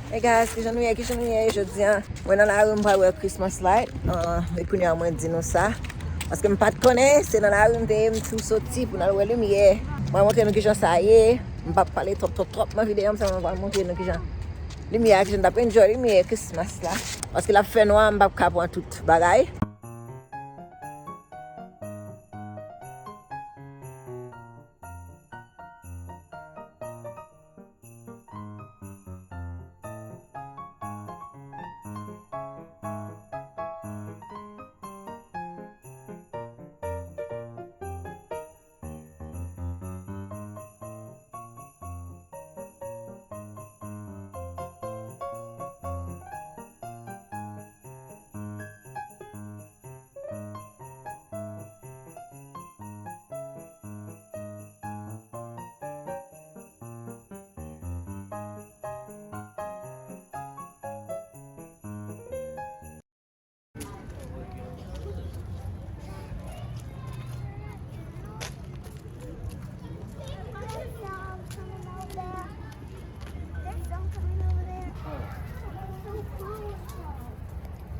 Hey guys, ki jan nou ye jodi an. Mwen nan la rue mpa wè Christmas light. E koun ya mwen di nou sa. Paske m pat konen, se nan la rue mte mtou soti pou nan wè lumiye. Mwen montre nou ki jan sa ye. M pa pale trop ma videyo m sa mwen montre nou ki jan. Lumiye ki jan tap enjoy lumiye Christmas la. Paske la fè noa m pa kapwan tout bagay.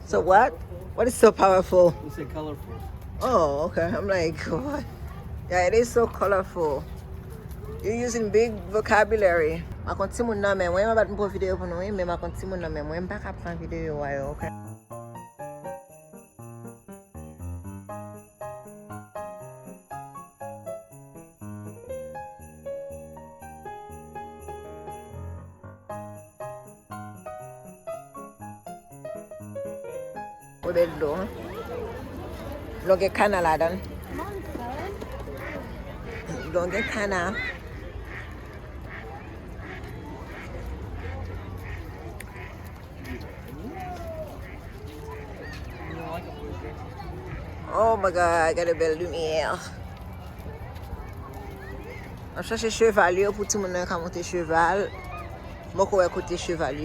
So what? What is so powerful? You say colorful. Oh, okay. I'm like, what? Yeah, it is so colorful. You're using big vocabulary. I continue na men. When I'm about to put video on me, I continue na men. When back up on video, why? Okay. What they do? Don't get canal dan. Don't get canal. Oh my god, I got a belle lumière. Je cherche cheval pour tout le monde qui a monté cheval. Je vais écouter cheval.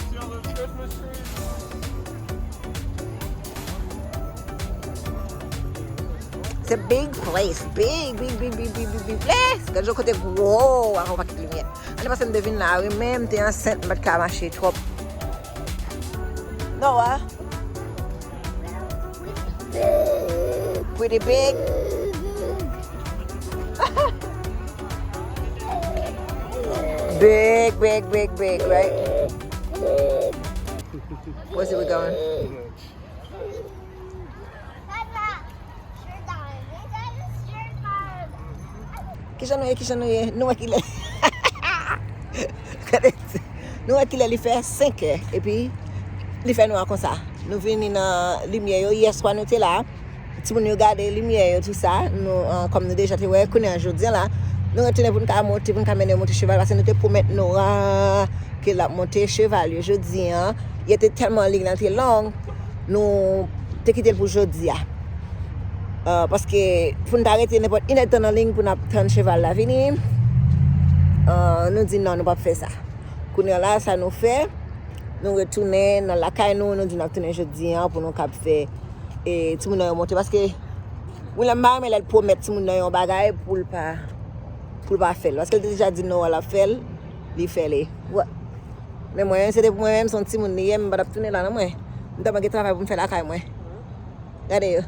See all those It's a big place, big place. Quand je côté gros, on va quitter lumière. On est passé de deviner là, oui même t'es enceinte, mais qu'à marcher trop. No, pretty big. big, right? Where's it we going? Kisha nou akil nou akil li fè 5 heures et puis li fè nou kon sa. Nou vini nan lumière yo hier soir nou te la. Ti moun yo gade lumière yo tout ça. Nou comme nous déjà te wè connait aujourd'hui là. Nous retourner pour nous monter pour nous mener monter cheval parce que nous te promettre nous que la monter cheval aujourd'hui hein. Il était tellement ligne très long. Nous te quitté pour aujourd'hui. Parce que pour nous arrêter n'importe une heure dans la ligne pour nous prendre cheval là venir nous dit non nous pas faire ça. Quand là ça nous fait nous retourner dans la caille nous dit nous retourner jeudi pour nous cap faire et tout le monde monter parce que ou la maman elle promet tout le monde un bagage pour pas faire parce qu'elle déjà dit non elle a fait il fait les ouais mais moi c'était pour moi même son petit monde hier me pas retourner là non moi on t'a pas travail pour me faire la caille moi regardez.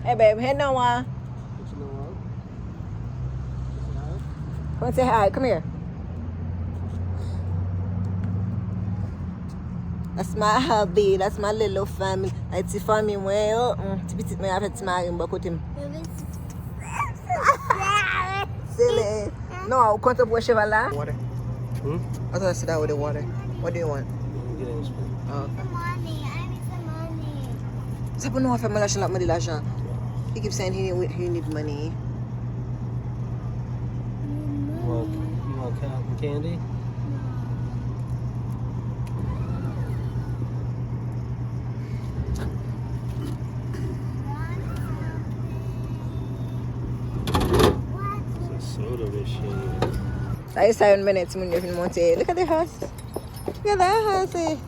Hey babe, hey Noah. Come and say hi. Come here. That's my hubby. That's my little family. It's a family where tu petit mais avec mari on côté. Silly. No, quand tu bois cheval là? Water. I thought I said that with the water. What do you want? Oh, okay. Money. I need some money. Ça pour nous faire l'argent là, me l'argent. He keeps saying he need money. You want cotton candy? It's a soda machine. That is 7 minutes when you're in Monte. Look at the horse. Look at that horsey.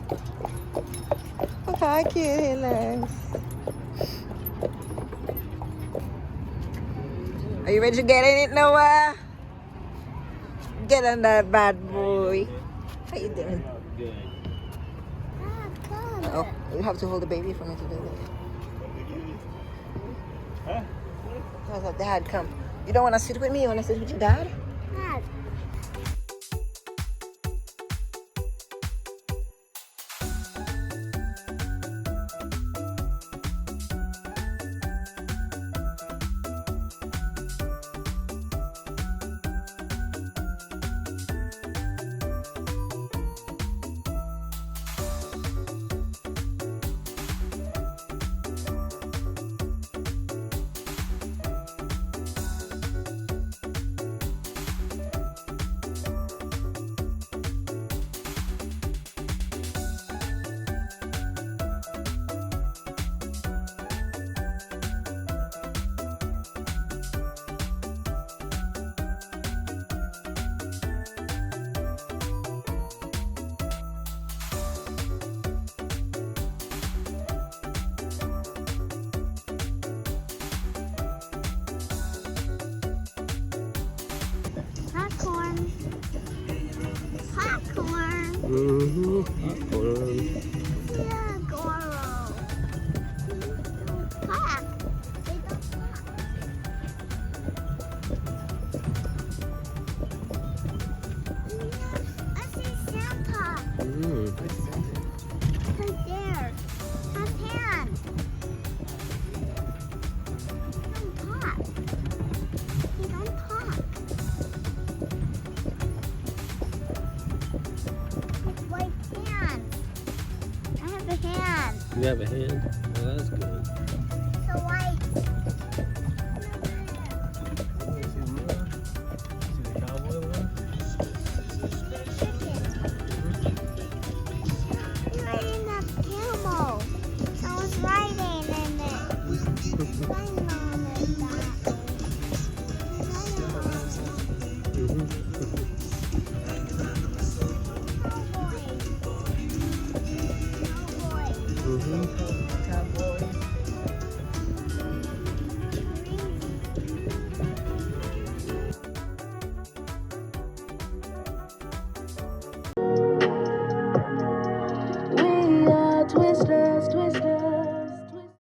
Look how cute he looks. Are you ready to get in it, Noah? Get on that bad boy. How you doing? Good. Oh, you have to hold the baby for me to do this. Huh? I thought Dad, come. You don't want to sit with me? You want to sit with your dad? Dad. Popcorn. Popcorn. Popcorn. Yeah, Goro. Pop. They don't pop. I see Santa. Right there. His hand. He don't talk. He don't talk. His white hand. I have a hand. You have a hand? Well, that's good. So white. See the cowboy one? I'm riding that camel. I was riding in it. Riding on it, Dad. Riding on it. Cowboy. Mm-hmm.